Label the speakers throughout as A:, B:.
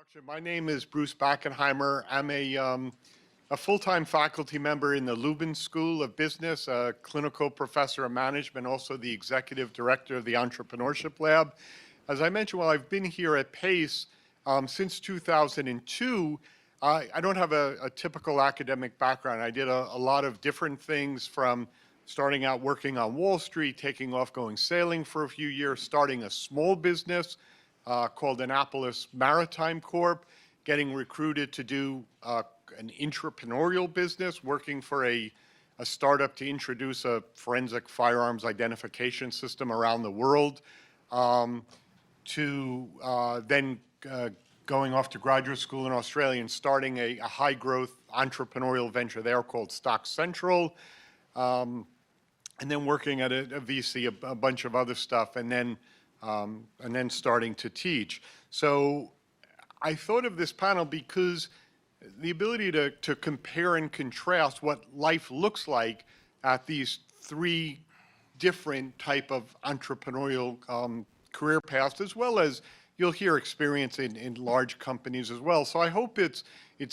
A: introduction. My name is Bruce Bachenheimer. I'm a full-time faculty member in the Lubin School of Business, a clinical professor of management, also the executive director of the Entrepreneurship Lab. As I mentioned, while I've been here at Pace since 2002, I don't have a typical academic background. I did a lot of different things, from starting out working on Wall Street, taking off going sailing for a few years, starting a small business called Annapolis Maritime Corp, getting recruited to do an entrepreneurial business, working for a startup to introduce a forensic firearms identification system around the world, to then going off to graduate school in Australia and starting a high-growth entrepreneurial venture there called Stock Central, and then working at a VC, a bunch of other stuff, and then starting to teach. So I thought of this panel because the ability to compare and contrast what life looks like at these three different type of entrepreneurial career paths, as well as you'll hear experience in large companies as well. So I hope it's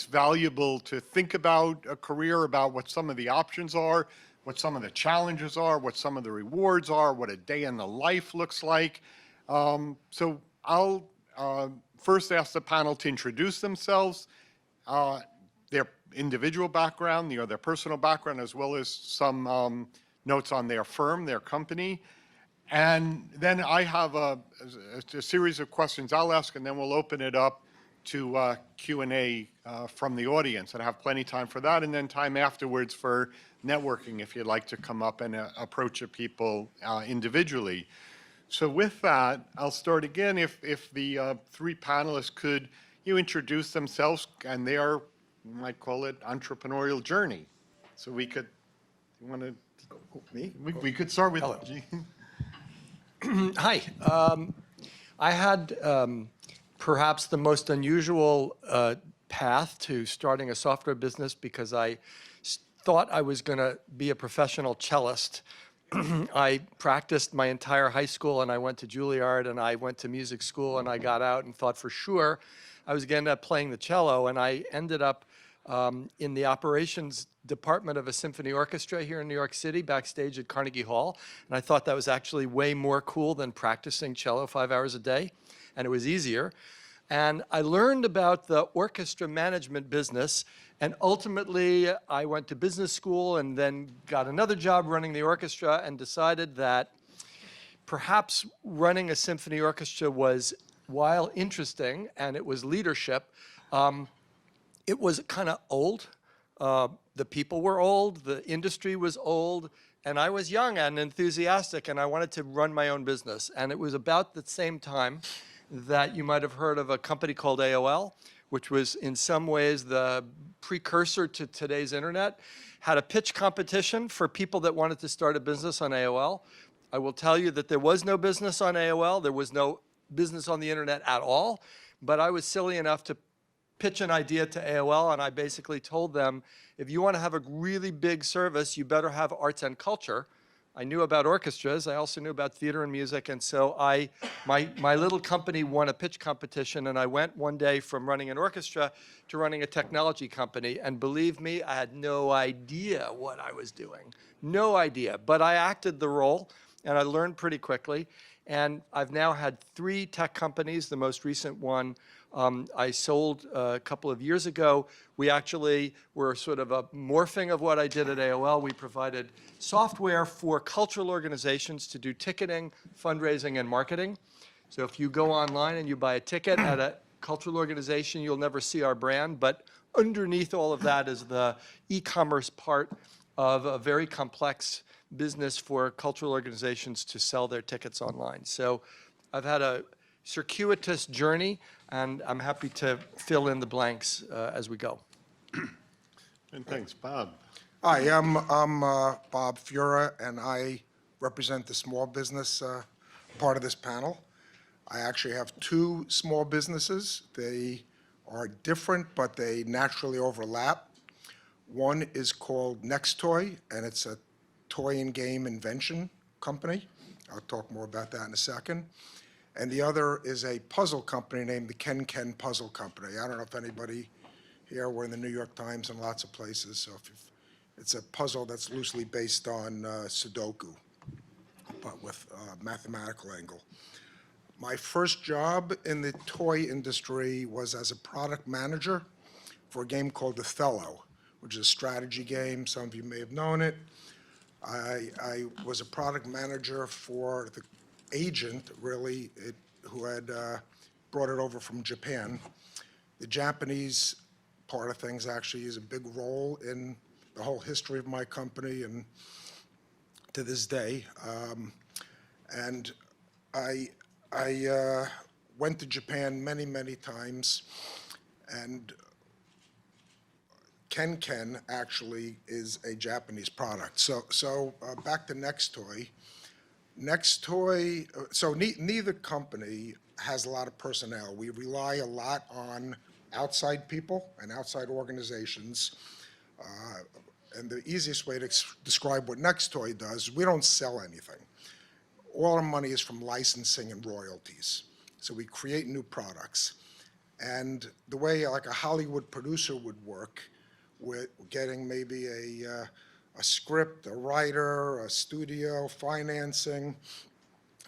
A: valuable to think about a career, about what some of the options are, what some of the challenges are, what some of the rewards are, what a day in the life looks like. So I'll first ask the panel to introduce themselves, their individual background, their personal background, as well as some notes on their firm, their company. And then I have a series of questions I'll ask, and then we'll open it up to Q&A from the audience, and I have plenty of time for that, and then time afterwards for networking if you'd like to come up and approach the people individually. So with that, I'll start again. If the three panelists could introduce themselves and their, you might call it, entrepreneurial journey. So we could, you want to?
B: Me?
A: We could start with
B: Gene. Hi. I had perhaps the most unusual path to starting a software business, because I thought I was going to be a professional cellist. I practiced my entire high school, and I went to Juilliard, and I went to music school, and I got out and thought for sure I was going to end up playing the cello, and I ended up in the operations department of a symphony orchestra here in New York City, backstage at Carnegie Hall, and I thought that was actually way more cool than practicing cello 5 hours a day, and it was easier. And I learned about the orchestra management business, and ultimately I went to business school and then got another job running the orchestra, and decided that perhaps running a symphony orchestra was, while interesting, and it was leadership, it was kind of old. The people were old, the industry was old, and I was young and enthusiastic, and I wanted to run my own business. And it was about the same time that you might have heard of a company called AOL, which was in some ways the precursor to today's internet, had a pitch competition for people that wanted to start a business on AOL. I will tell you that there was no business on AOL. There was no business on the internet at all. But I was silly enough to pitch an idea to AOL, and I basically told them, if you want to have a really big service, you better have arts and culture. I knew about orchestras. I also knew about theater and music, and so my little company won a pitch competition, and I went one day from running an orchestra to running a technology company, and believe me, I had no idea what I was doing. No idea, but I acted the role, and I learned pretty quickly, and I've now had 3 tech companies. The most recent one I sold a couple of years ago. We actually were sort of a morphing of what I did at AOL. We provided software for cultural organizations to do ticketing, fundraising, and marketing. So if you go online and you buy a ticket at a cultural organization, you'll never see our brand, but underneath all of that is the e-commerce part of a very complex business for cultural organizations to sell their tickets online. So I've had a circuitous journey, and I'm happy to fill in the blanks as we go.
A: And thanks, Bob.
C: Hi, I'm Bob Fuhrer, and I represent the small business part of this panel. I actually have 2 small businesses. They are different, but they naturally overlap. One is called Nextoy, and it's a toy and game invention company. I'll talk more about that in a second. and the other is a puzzle company named the Ken Puzzle Company. I don't know if anybody here, we're in the New York Times and lots of places, so it's a puzzle that's loosely based on Sudoku, but with a mathematical angle. My first job in the toy industry was as a product manager for a game called Othello, which is a strategy game. Some of you may have known it. I was a product manager for the agent, really, who had brought it over from Japan. The Japanese part of things actually is a big role in the whole history of my company and to this day. And I went to Japan many, many times, and Ken actually is a Japanese product. So back to Nextoy. Neither company has a lot of personnel. We rely a lot on outside people and outside organizations. And the easiest way to describe what Nextoy does, we don't sell anything. All our money is from licensing and royalties. So we create new products. And the way like a Hollywood producer would work with getting maybe a script, a writer, a studio, financing,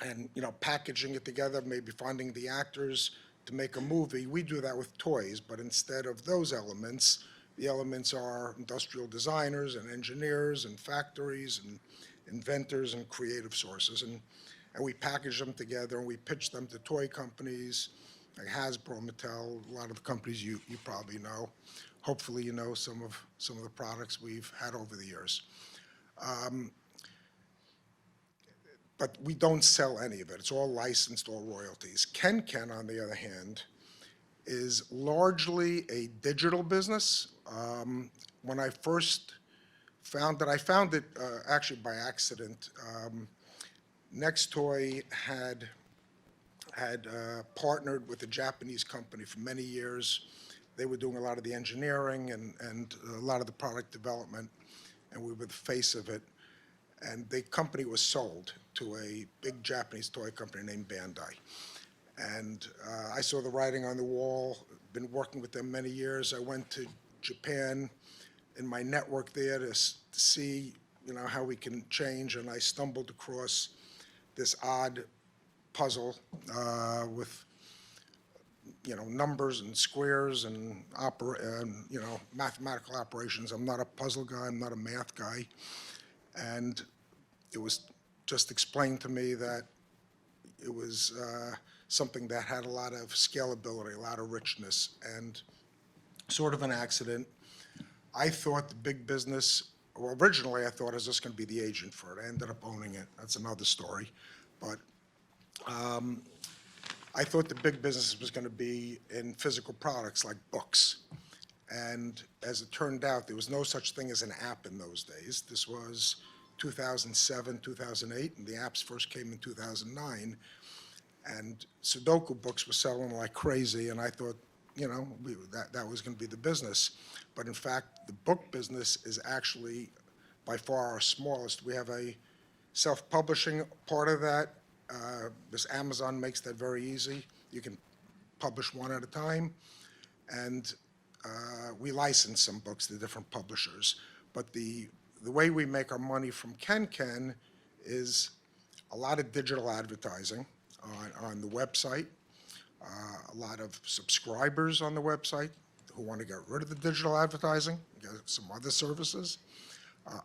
C: and packaging it together, maybe finding the actors to make a movie. We do that with toys, but instead of those elements, the elements are industrial designers and engineers and factories and inventors and creative sources. And we package them together and we pitch them to toy companies like Hasbro, Mattel, a lot of the companies you probably know. Hopefully you know some of the products we've had over the years. But we don't sell any of it. It's all licensed, all royalties. Ken, on the other hand, is largely a digital business. When I first found it actually by accident. Nextoy had partnered with a Japanese company for many years. They were doing a lot of the engineering and a lot of the product development, and we were the face of it. And the company was sold to a big Japanese toy company named Bandai. And I saw the writing on the wall, been working with them many years. I went to Japan in my network there to see how we can change, and I stumbled across this odd puzzle with numbers and squares and mathematical operations. I'm not a puzzle guy, I'm not a math guy. And it was just explained to me that it was something that had a lot of scalability, a lot of richness, and sort of an accident. I thought the big business, well, originally I thought I was just going to be the agent for it. I ended up owning it. That's another story. But I thought the big business was going to be in physical products like books. And as it turned out, there was no such thing as an app in those days. This was 2007, 2008, and the apps first came in 2009. And Sudoku books were selling like crazy, and I thought, that was going to be the business. But in fact, the book business is actually by far our smallest. We have a self-publishing part of that. This Amazon makes that very easy. You can publish one at a time. And we license some books to different publishers. But the way we make our money from Ken is a lot of digital advertising on the website, a lot of subscribers on the website who want to get rid of the digital advertising, get some other services,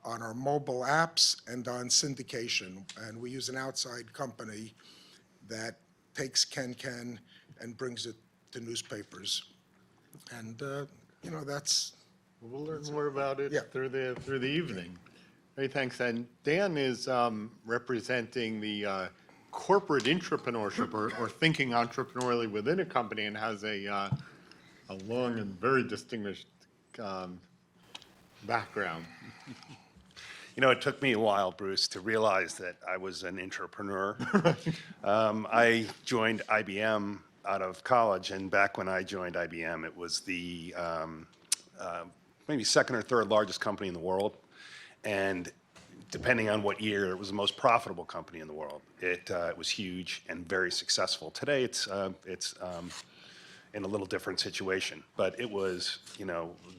C: on our mobile apps, and on syndication. And we use an outside company that takes Ken and brings it to newspapers. And, that's...
A: We'll learn more about it
C: Yeah.
A: through the evening. Hey, thanks. And Dan is representing the corporate intrapreneurship or thinking entrepreneurially within a company, and has a long and very distinguished background.
D: It took me a while, Bruce, to realize that I was an intrapreneur. I joined IBM out of college, and back when I joined IBM, it was the maybe second or third largest company in the world. And depending on what year, it was the most profitable company in the world. It was huge and very successful. Today, it's in a little different situation, but it was,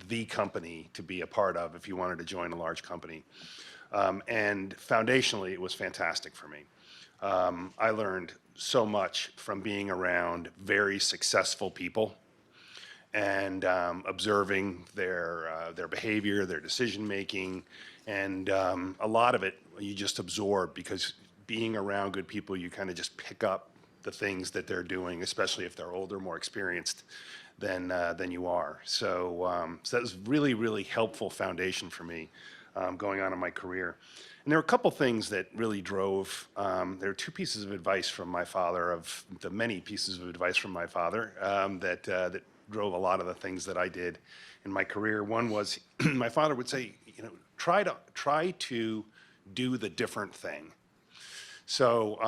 D: the company to be a part of if you wanted to join a large company. And foundationally, it was fantastic for me. I learned so much from being around very successful people and observing their behavior, their decision making, and a lot of it you just absorb, because being around good people, you kind of just pick up the things that they're doing, especially if they're older, more experienced than you are. So that was really, really helpful foundation for me going on in my career. And there were a couple things that really drove, there were two pieces of advice from my father, of the many pieces of advice from my father, that drove a lot of the things that I did in my career. One was, my father would say, try to do the different thing. So,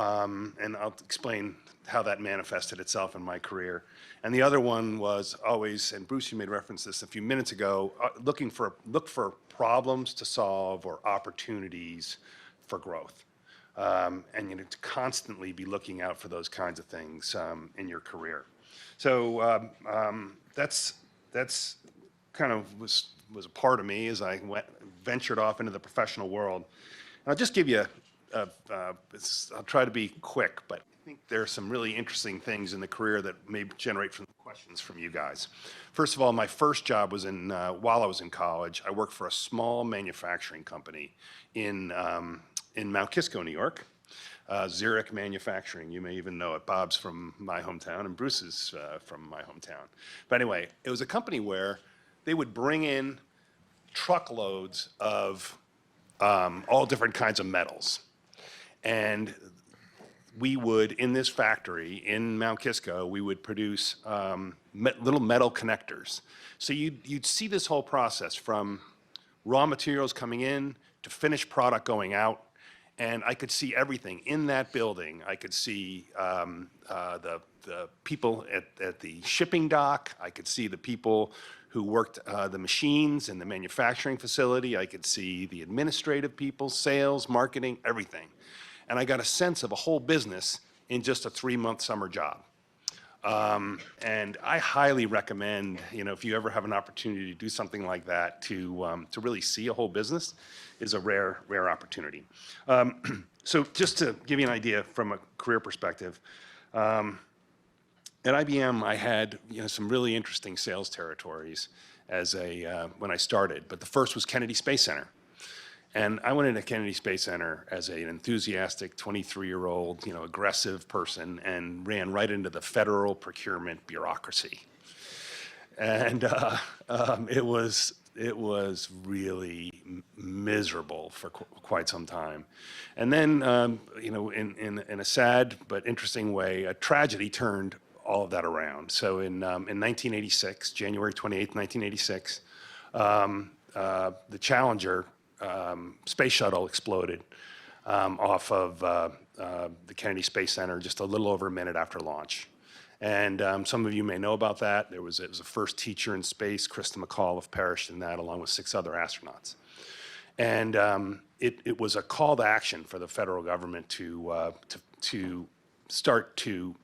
D: and I'll explain how that manifested itself in my career. And the other one was always, and Bruce, you made reference to this a few minutes ago, look for problems to solve or opportunities for growth. And to constantly be looking out for those kinds of things in your career. So that's kind of was a part of me as I ventured off into the professional world. And I'll just give you I'll try to be quick, but I think there are some really interesting things in the career that may generate some questions from you guys. First of all, my first job was while I was in college. I worked for a small manufacturing company in Mount Kisco, New York. Zurich Manufacturing, you may even know it. Bob's from my hometown, and Bruce is from my hometown. But anyway, it was a company where they would bring in truckloads of all different kinds of metals. And we would, in this factory in Mount Kisco, we would produce little metal connectors. So you'd see this whole process from raw materials coming in to finished product going out. And I could see everything in that building. I could see the people at the shipping dock. I could see the people who worked the machines in the manufacturing facility. I could see the administrative people, sales, marketing, everything. And I got a sense of a whole business in just a 3-month summer job. And I highly recommend, if you ever have an opportunity to do something like that, to really see a whole business, is a rare opportunity. So just to give you an idea from a career perspective, at IBM I had some really interesting sales territories when I started. But the first was Kennedy Space Center. And I went into Kennedy Space Center as an enthusiastic 23-year-old, aggressive person, and ran right into the federal procurement bureaucracy. And it was really miserable for quite some time. And then, in a sad but interesting way, a tragedy turned all of that around. So in 1986, January 28th, 1986, the Challenger space shuttle exploded off of the Kennedy Space Center just a little over a minute after launch. And some of you may know about that. It was a first teacher in space, Krista McAuliffe, perished in that, along with 6 other astronauts. And it was a call to action for the federal government to start to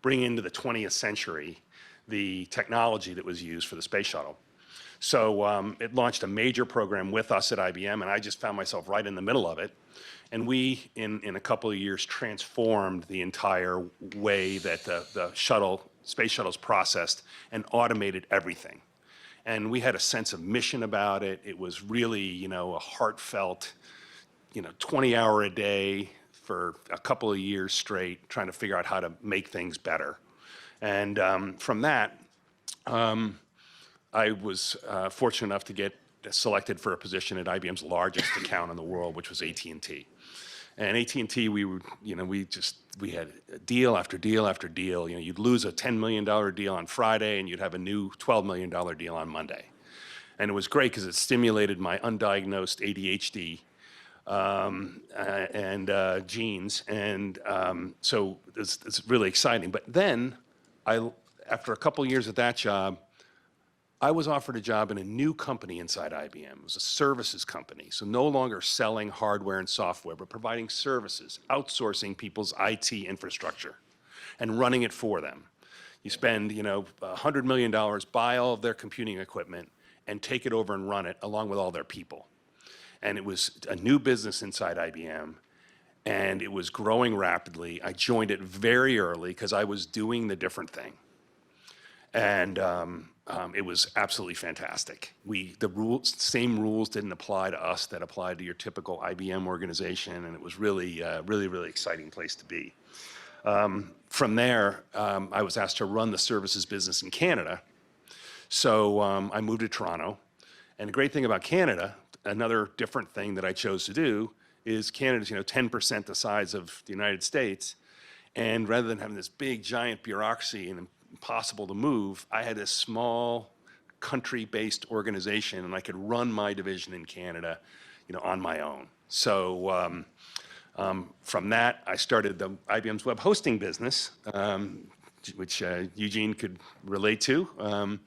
D: bring into the 20th century the technology that was used for the space shuttle. So it launched a major program with us at IBM, and I just found myself right in the middle of it. And we, in a couple of years, transformed the entire way that the space shuttle's processed and automated everything. And we had a sense of mission about it. It was really, a heartfelt, 20-hour a day for a couple of years straight, trying to figure out how to make things better. And from that, I was fortunate enough to get selected for a position at IBM's largest account in the world, which was AT&T. And AT&T, we had deal after deal after deal. You'd lose a $10 million deal on Friday, and you'd have a new $12 million deal on Monday. And it was great because it stimulated my undiagnosed ADHD and genes, and so it's really exciting. But then, after a couple years at that job, I was offered a job in a new company inside IBM. It was a services company, so no longer selling hardware and software, but providing services, outsourcing people's IT infrastructure and running it for them. You spend, $100 million, buy all of their computing equipment, and take it over and run it along with all their people. And it was a new business inside IBM, and it was growing rapidly. I joined it very early because I was doing the different thing. And it was absolutely fantastic. Same rules didn't apply to us that applied to your typical IBM organization, and it was really, really exciting place to be. From there, I was asked to run the services business in Canada. So I moved to Toronto. And the great thing about Canada, another different thing that I chose to do, is Canada's 10% the size of the United States. And rather than having this big, giant bureaucracy and impossible to move, I had this small country-based organization, and I could run my division in Canada, on my own. So from that, I started IBM's web hosting business, which Eugene could relate to.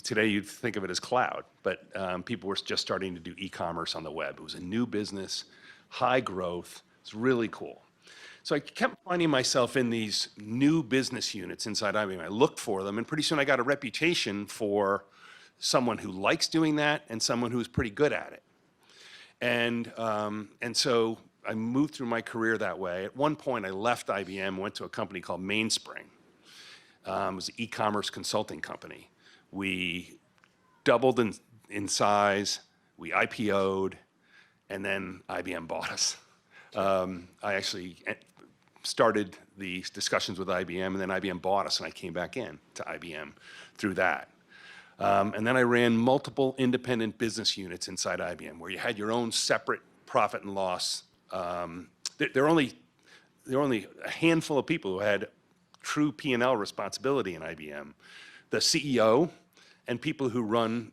D: Today, you'd think of it as cloud, but people were just starting to do e-commerce on the web. It was a new business, high growth. It's really cool. So I kept finding myself in these new business units inside IBM. I looked for them, and pretty soon I got a reputation for someone who likes doing that and someone who's pretty good at it. And so I moved through my career that way. At one point, I left IBM, went to a company called Mainspring. It was an e-commerce consulting company. We doubled in size, we IPO'd, and then IBM bought us. I actually started the discussions with IBM, and then IBM bought us, and I came back in to IBM through that. And then I ran multiple independent business units inside IBM, where you had your own separate profit and loss. There were only a handful of people who had true P&L responsibility in IBM. The CEO and people who ran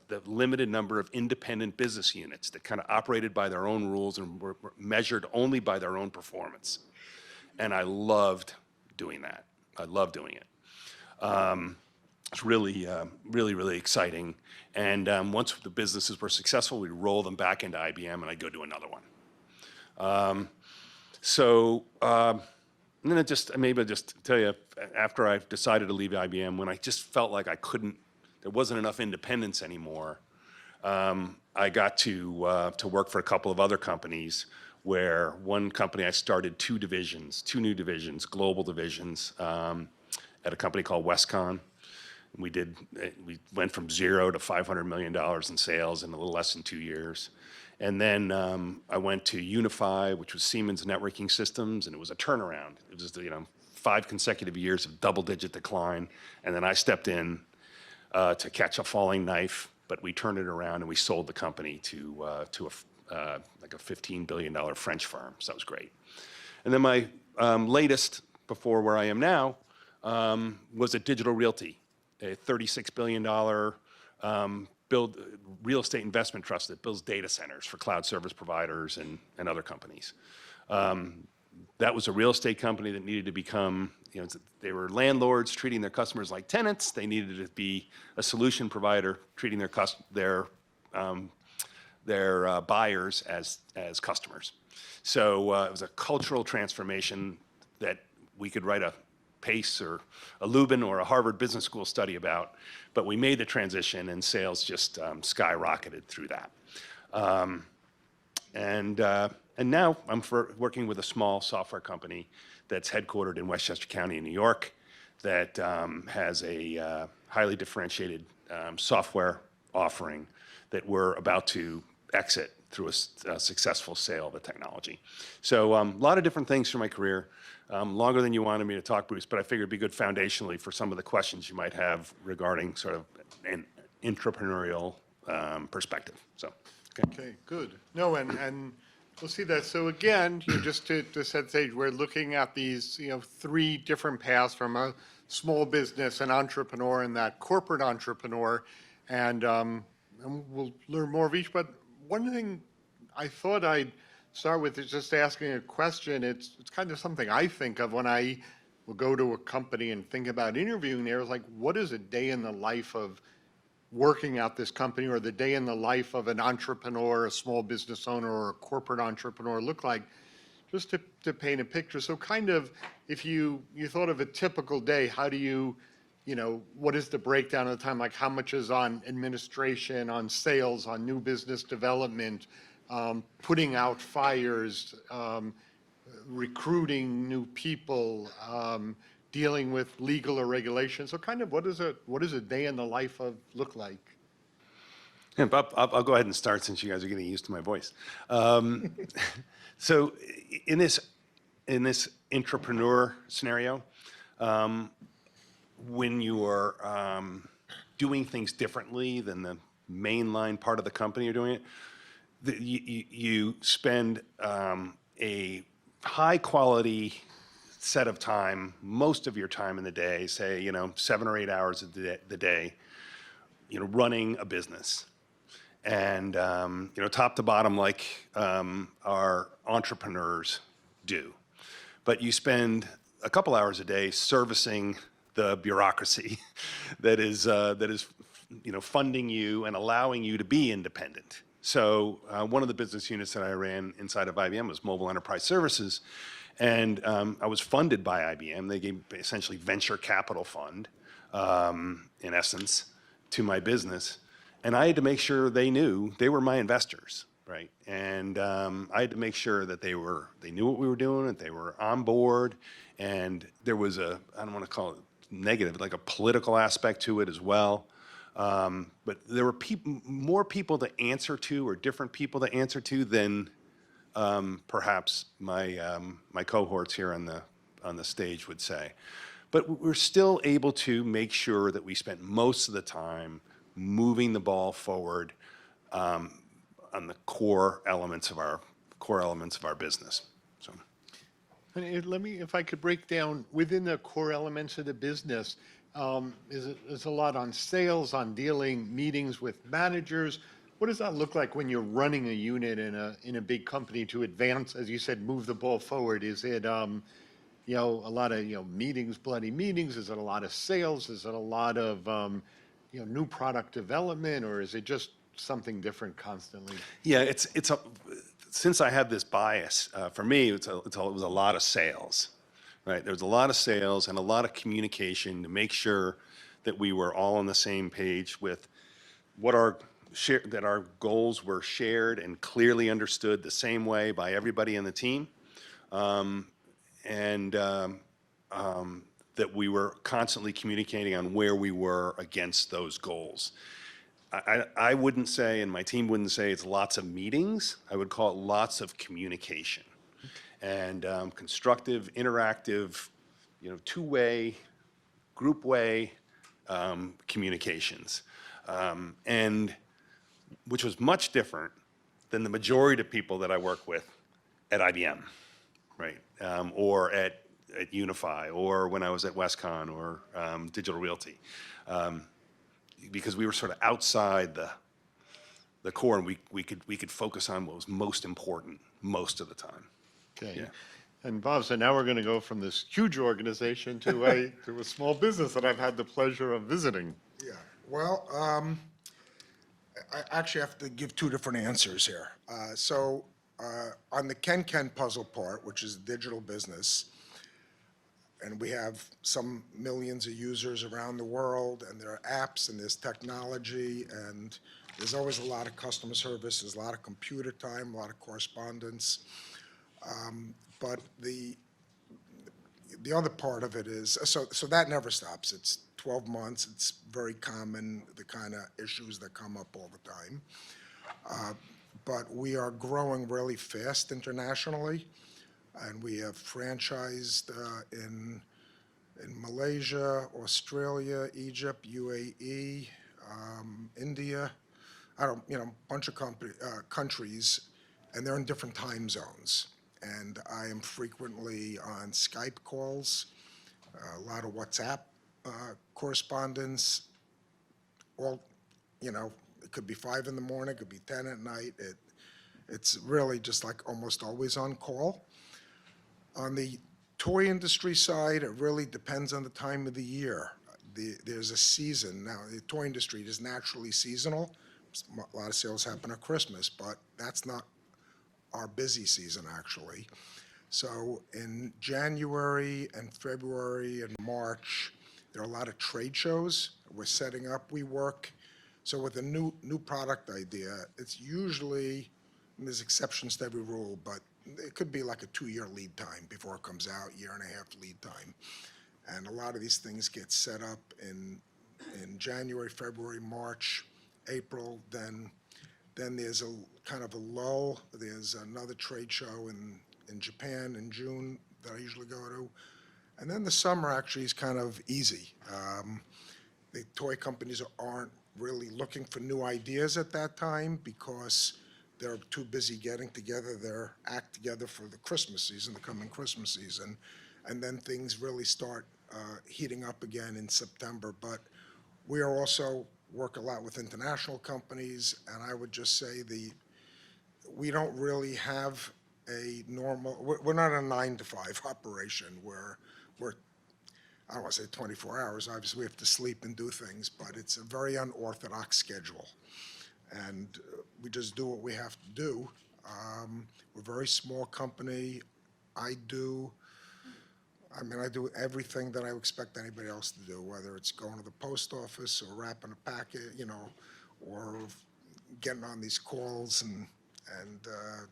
D: the limited number of independent business units that kind of operated by their own rules and were measured only by their own performance. And I loved doing that. I loved doing it. It's really exciting. And once the businesses were successful, we'd roll them back into IBM, and I'd go do another one. And then maybe I'll just tell you, after I decided to leave IBM, when I just felt like there wasn't enough independence anymore, I got to work for a couple of other companies, where one company I started two new divisions, global divisions, at a company called Westcon. We went from 0 to $500 million in sales in a little less than 2 years. And then I went to Unify, which was Siemens Networking Systems, and it was a turnaround. It was 5 consecutive years of double-digit decline, and then I stepped in to catch a falling knife, but we turned it around and we sold the company to a $15 billion French firm. So that was great. And then my latest, before where I am now, was at Digital Realty, a $36 billion real estate investment trust that builds data centers for cloud service providers and other companies. That was a real estate company that needed to become, they were landlords treating their customers like tenants. They needed to be a solution provider treating their buyers as customers. So it was a cultural transformation that we could write a Pace or a Lubin or a Harvard Business School study about, but we made the transition, and sales just skyrocketed through that. And now I'm working with a small software company that's headquartered in Westchester County in New York that has a highly differentiated software offering that we're about to exit through a successful sale of the technology. So a lot of different things through my career, longer than you wanted me to talk, Bruce, but I figured it'd be good foundationally for some of the questions you might have regarding sort of an entrepreneurial perspective. So,
A: Okay, good. No, and we'll see that. So again, just to set the stage, we're looking at these, 3 different paths from a small business, an entrepreneur, and that corporate entrepreneur, and we'll learn more of each. But one thing I thought I'd start with is just asking a question. It's kind of something I think of when I will go to a company and think about interviewing there, is like, what is a day in the life of working at this company, or the day in the life of an entrepreneur, a small business owner, or a corporate entrepreneur look like, just to paint a picture. So kind of, if you thought of a typical day, how do you what is the breakdown of the time? Like, how much is on administration, on sales, on new business development, putting out fires, recruiting new people, dealing with legal or regulation? So kind of, what does a day in the life of look like?
D: Yeah, Bob, I'll go ahead and start since you guys are getting used to my voice. So in this intrapreneur scenario, when you are doing things differently than the mainline part of the company you're doing it, you spend a high quality set of time, most of your time in the day, say 7 or 8 hours of the day, running a business. And top to bottom, like our entrepreneurs do. But you spend a couple hours a day servicing the bureaucracy that is funding you and allowing you to be independent. So one of the business units that I ran inside of IBM was Mobile Enterprise Services, and I was funded by IBM. They gave essentially venture capital fund, in essence, to my business. And I had to make sure they knew they were my investors, right? And I had to make sure that they knew what we were doing, that they were on board. And there was I don't want to call it negative, like a political aspect to it as well. But there were more people to answer to, or different people to answer to, than perhaps my cohorts here on the stage would say. But we're still able to make sure that we spent most of the time moving the ball forward on the core elements of our business. So,
A: And let me, if I could break down within the core elements of the business, is a lot on sales, on dealing meetings with managers. What does that look like when you're running a unit in a big company to advance, as you said, move the ball forward? Is it a lot of meetings, bloody meetings? Is it a lot of sales? Is it a lot of new product development, or is it just something different constantly?
D: yeah, since I had this bias, for me, it was a lot of sales, right? There was a lot of sales and a lot of communication to make sure that we were all on the same page with that our goals were shared and clearly understood the same way by everybody in the team, and that we were constantly communicating on where we were against those goals. I wouldn't say, and my team wouldn't say, it's lots of meetings. I would call it lots of communication, and constructive, interactive, two-way, group-way communications, and which was much different than the majority of people that I work with at IBM, right, or at Unify, or when I was at Westcon, or Digital Realty. Because we were sort of outside the core, and we could focus on what was most important most of the time.
A: Okay.
D: Yeah.
A: And Bob, so now we're going to go from this huge organization to a small business that I've had the pleasure of visiting.
C: Yeah, well, I actually have to give two different answers here. On the Ken puzzle part, which is digital business, and we have some millions of users around the world, and there are apps, and there's technology, and there's always a lot of customer service, there's a lot of computer time, a lot of correspondence. But the other part of it is, so that never stops. It's 12 months, it's very common, the kind of issues that come up all the time. But we are growing really fast internationally, and we have franchised in Malaysia, Australia, Egypt, UAE, India, a bunch of countries, and they're in different time zones. And I am frequently on Skype calls, a lot of WhatsApp correspondence. It could be 5 in the morning, it could be 10 at night. It's really just like almost always on call. On the toy industry side, it really depends on the time of the year. There's a season. Now, the toy industry is naturally seasonal. A lot of sales happen at Christmas, but that's not our busy season, actually. So in January and February and March, there are a lot of trade shows. We're setting up, we work. So with a new product idea, it's usually, and there's exceptions to every rule, but it could be like a 2-year lead time before it comes out, 1.5 year lead time. And a lot of these things get set up in January, February, March, April. Then there's a kind of a lull. There's another trade show in Japan in June that I usually go to. And then the summer actually is kind of easy. The toy companies aren't really looking for new ideas at that time because they're too busy getting together their act together for the Christmas season, the coming Christmas season. And then things really start heating up again in September. But we are also work a lot with international companies, and I would just say we don't really have a normal, we're not a 9-to-5 operation where we're, I don't want to say 24 hours, obviously we have to sleep and do things, but it's a very unorthodox schedule. And we just do what we have to do. We're a very small company. I do everything that I would expect anybody else to do, whether it's going to the post office or wrapping a packet, or getting on these calls and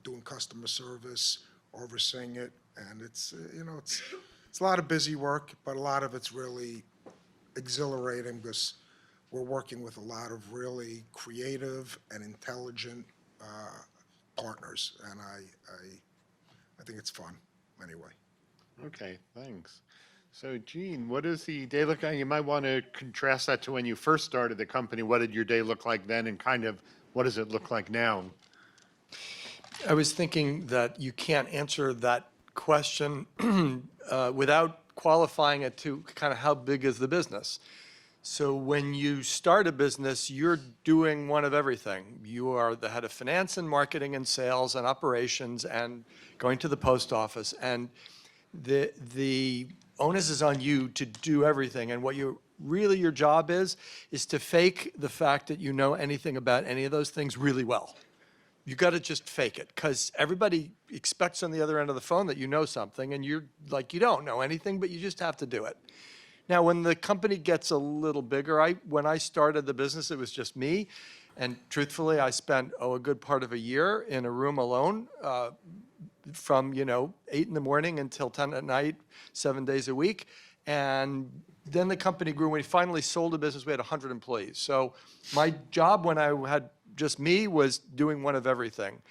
C: doing customer service, overseeing it. And it's a lot of busy work, but a lot of it's really exhilarating because we're working with a lot of really creative and intelligent partners, and I think it's fun anyway.
A: Okay, thanks. So Gene, what does the day look like? You might want to contrast that to when you first started the company. What did your day look like then, and kind of what does it look like now?
B: I was thinking that you can't answer that question without qualifying it to kind of how big is the business. So when you start a business, you're doing one of everything. You are the head of finance and marketing and sales and operations and going to the post office. And the onus is on you to do everything. And what your job is to fake the fact that you know anything about any of those things really well. You got to just fake it, because everybody expects on the other end of the phone that you know something, and you're like, you don't know anything, but you just have to do it. Now, when the company gets a little bigger, when I started the business, it was just me. And truthfully, I spent, a good part of a year in a room alone from, 8 in the morning until 10 at night, 7 days a week. And then the company grew. When we finally sold the business, we had 100 employees. So my job when I had just me was doing one of everything.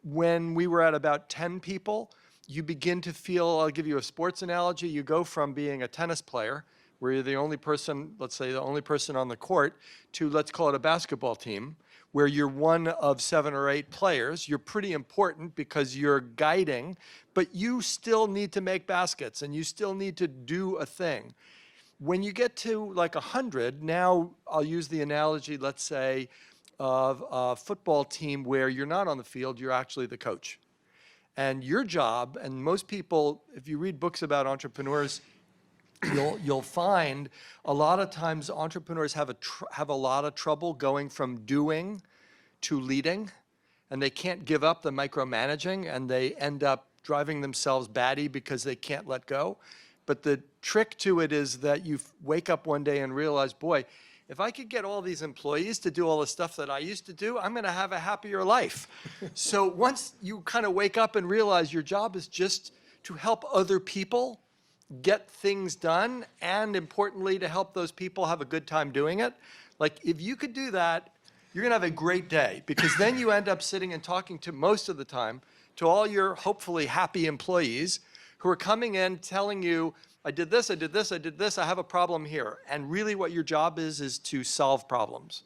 B: When we were at about 10 people, you begin to feel, I'll give you a sports analogy, you go from being a tennis player, where you're the only person, let's say the only person on the court, to let's call it a basketball team, where you're one of 7 or 8 players. You're pretty important because you're guiding, but you still need to make baskets and you still need to do a thing. When you get to like 100, now I'll use the analogy, let's say, of a football team where you're not on the field, you're actually the coach. And your job, and most people, if you read books about entrepreneurs, you'll find a lot of times entrepreneurs have a lot of trouble going from doing to leading, and they can't give up the micromanaging, and they end up driving themselves batty because they can't let go. But the trick to it is that you wake up one day and realize, boy, if I could get all these employees to do all the stuff that I used to do, I'm going to have a happier life. So once you kind of wake up and realize your job is just to help other people get things done, and importantly, to help those people have a good time doing it. Like, if you could do that, you're going to have a great day, because then you end up sitting and talking to, most of the time, to all your hopefully happy employees who are coming in telling you, I did this, I did this, I did this, I have a problem here. And really what your job is to solve problems,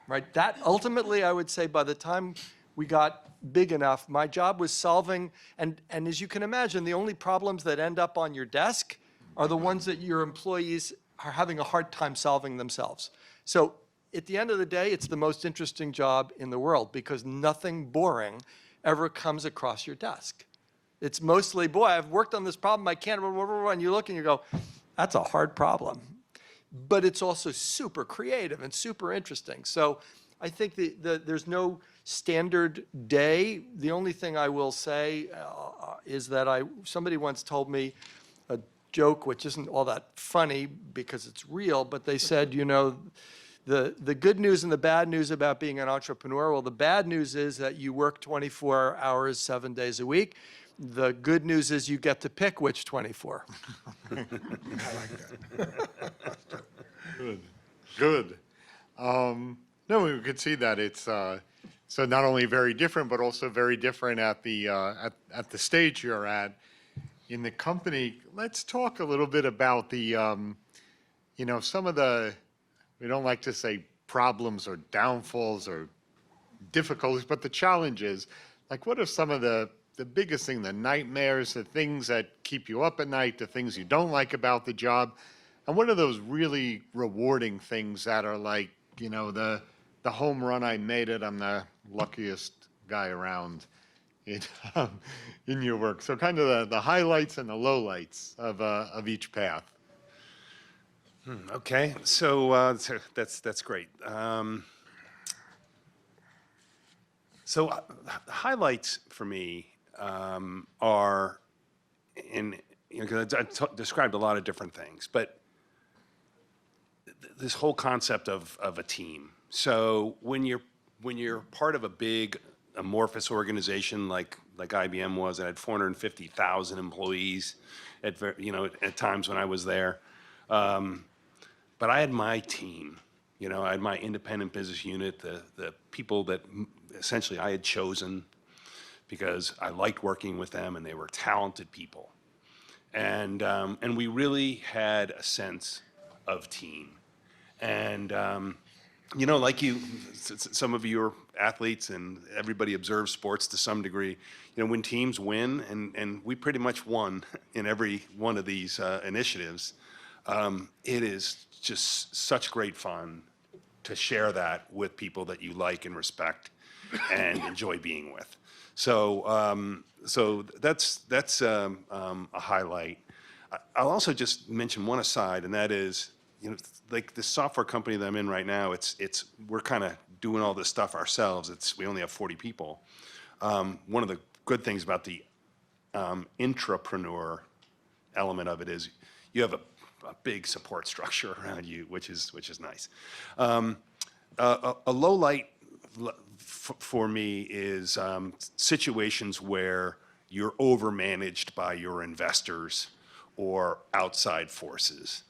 B: right? That ultimately, I would say, by the time we got big enough, my job was solving, and as you can imagine, the only problems that end up on your desk are the ones that your employees are having a hard time solving themselves. So at the end of the day, it's the most interesting job in the world, because nothing boring ever comes across your desk. It's mostly, boy, I've worked on this problem, I can't, and you look and you go, that's a hard problem. But it's also super creative and super interesting. So I think there's no standard day. The only thing I will say is that somebody once told me a joke, which isn't all that funny because it's real, but they said, you know, the good news and the bad news about being an entrepreneur, well, the bad news is that you work 24 hours, 7 days a week. The good news is you get to pick which 24.
C: I like that.
A: Good, good. No, we could see that it's so not only very different, but also very different at the stage you're at in the company. Let's talk a little bit about the, you know, some of the, we don't like to say problems or downfalls or difficulties, but the challenges. Like, what are some of the biggest thing, the nightmares, the things that keep you up at night, the things you don't like about the job? And what are those really rewarding things that are like, you know, the home run, I made it, I'm the luckiest guy around in your work? So kind of the highlights and the lowlights of each path.
D: Okay, so that's great. So highlights for me are in, you know, 'cause I described a lot of different things, but this whole concept of a team. So when you're part of a big amorphous organization like IBM was, that had 450,000 employees at times when I was there. But I had my team, you know, I had my independent business unit, the people that essentially I had chosen because I liked working with them and they were talented people. And we really had a sense of team. And, you know, like some of you are athletes and everybody observes sports to some degree, you know, when teams win, and we pretty much won in every one of these initiatives, it is just such great fun to share that with people that you like and respect and enjoy being with. So, so that's a highlight. I'll also just mention one aside, and that is, you know, like the software company that I'm in right now, we're kind of doing all this stuff ourselves. We only have 40 people. One of the good things about the Intrapreneur element of it is you have a big support structure around you, which is nice. A low light for me is situations where you're overmanaged by your investors or outside forces.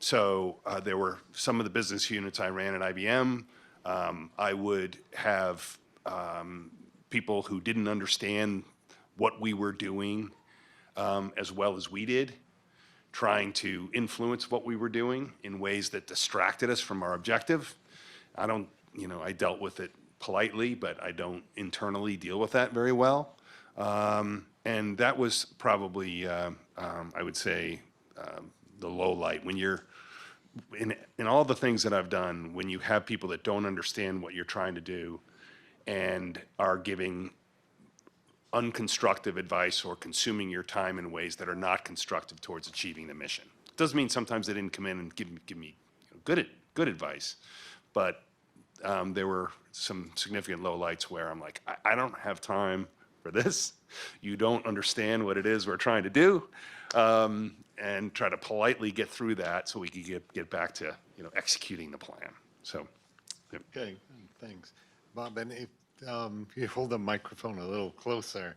D: So there were some of the business units I ran at IBM. I would have people who didn't understand what we were doing as well as we did, trying to influence what we were doing in ways that distracted us from our objective. I dealt with it politely, but I don't internally deal with that very well. And that was probably, I would say, the low light. When you're, in all the things that I've done, when you have people that don't understand what you're trying to do and are giving unconstructive advice or consuming your time in ways that are not constructive towards achieving the mission. It doesn't mean sometimes they didn't come in and give me good advice, but there were some significant lowlights where I'm like, I don't have time for this. You don't understand what it is we're trying to do, and try to politely get through that so we could get back to executing the plan. So, yeah.
A: Okay, thanks. Bob, and if you hold the microphone a little closer,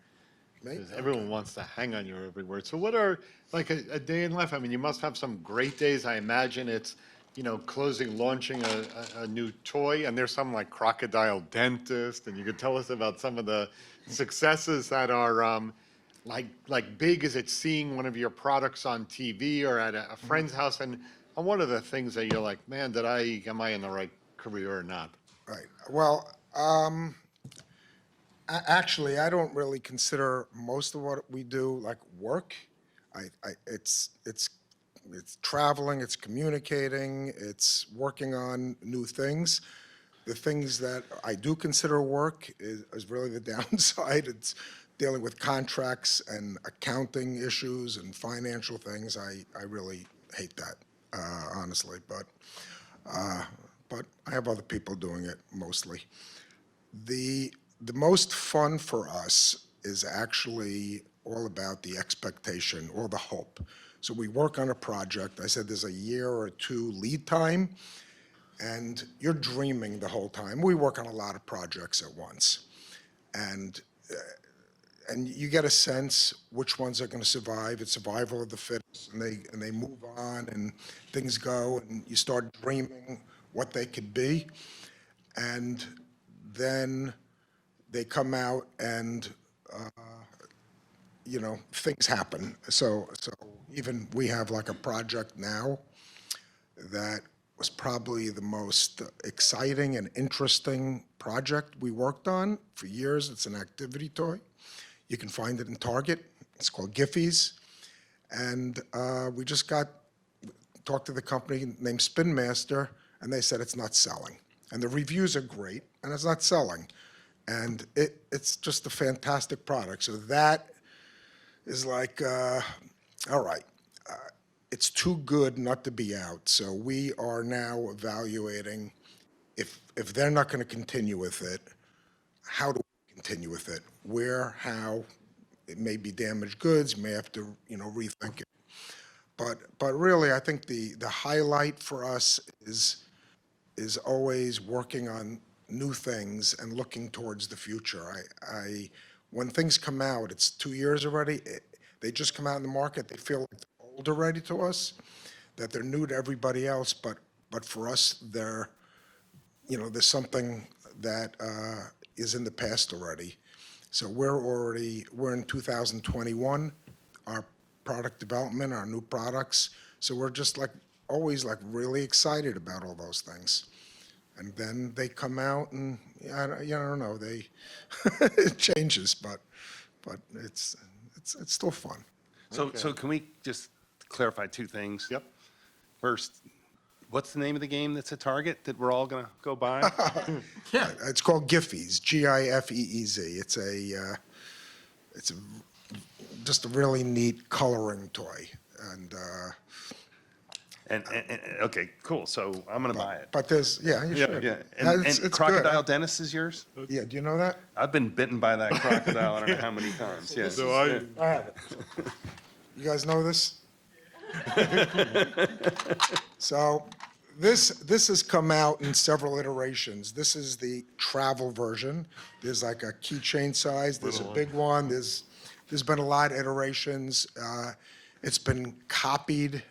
A: because everyone wants to hang on your every word. So what are, like a day in life? I mean, you must have some great days. I imagine it's, launching a new toy, and there's some like Crocodile Dentist, and you could tell us about some of the successes that are like big. Is it seeing one of your products on TV or at a friend's house? And what are the things that you're like, man, am I in the right career or not?
C: Right. Well, actually, I don't really consider most of what we do like work. It's traveling, it's communicating, it's working on new things. The things that I do consider work is really the downside. It's dealing with contracts and accounting issues and financial things, I really hate that, honestly. But I have other people doing it mostly. The most fun for us is actually all about the expectation or the hope. So we work on a project. I said there's a year or two lead time, and you're dreaming the whole time. We work on a lot of projects at once, and you get a sense which ones are going to survive. It's survival of the fittest, and they move on, and things go, and you start dreaming what they could be, and then they come out, and things happen. So even we have like a project now that was probably the most exciting and interesting project we worked on for years. It's an activity toy. You can find it in Target. It's called Giphies. And we just talked to the company named Spin Master, and they said it's not selling. And the reviews are great, and it's not selling. And it's just a fantastic product. So that is like, all right, it's too good not to be out. So we are now evaluating if they're not going to continue with it, how do we continue with it? Where, how? It may be damaged goods, you may have to, rethink it. But really, I think the highlight for us is always working on new things and looking towards the future. When things come out, it's 2 years already, they just come out in the market, they feel like they're old already to us, that they're new to everybody else, but for us, there's something that is in the past already. So we're in 2021, our product development, our new products, so we're just always really excited about all those things. And then they come out and, I don't know, it changes, but it's still fun.
D: So can we just clarify two things?
A: Yep.
D: First, what's the name of the game that's at Target that we're all going to go buy?
C: It's called Giphies, Gifeez. It's just a really neat coloring toy.
D: And okay, cool. So I'm going to buy it.
C: But there's, you should.
D: Yeah.
C: It's
D: And
C: good.
D: Crocodile Dentist is yours?
C: Yeah, do you know that?
D: I've been bitten by that crocodile I don't know how many times. Yeah.
A: So I
C: have it. You guys know this? So this has come out in several iterations. This is the travel version. There's like a keychain size. There's a big one. There's been a lot of iterations. It's been copied